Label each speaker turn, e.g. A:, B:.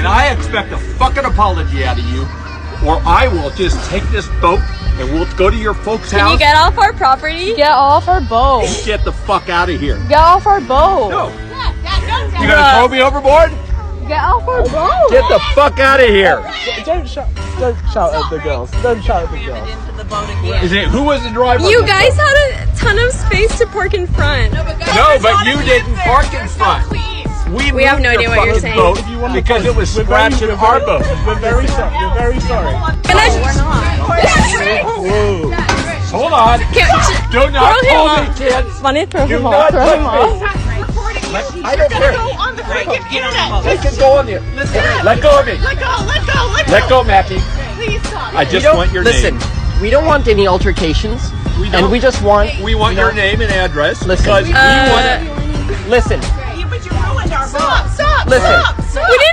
A: and I expect a fucking apology out of you, or I will just take this boat and we'll go to your folks'
B: Can
A: house.
B: you get off our property?
C: Get off our boat.
A: And get the fuck out of here.
C: Get off our boat.
A: No. You gonna throw me overboard?
C: Get off our boat.
A: Get the fuck out of here.
D: Don't shout at the girls. Don't shout at the girls.
A: Is it who was the driver?
B: You guys had a ton of space to park in front.
A: No, but you didn't park in front.
B: We have no idea what you're saying.
A: Boat because it was scratching our boat.
D: We're very sorry. We're very sorry.
A: Hold on. Do not
B: Throw him
A: pull
B: off.
A: me, kids.
C: Funny, throw
A: Do
C: him
A: not
C: off. Throw
A: touch
C: him
A: me.
C: off.
A: I don't care. They can go on there. Listen, let go of me. Let go, Mackie. I just want your
E: listen,
A: name.
E: we don't want any altercations.
A: We don't.
E: And we just want...
A: We want your name and address.
E: Listen.
A: Because we want it.
E: Listen.
F: But you ruined our boat.
E: Listen.
B: We didn't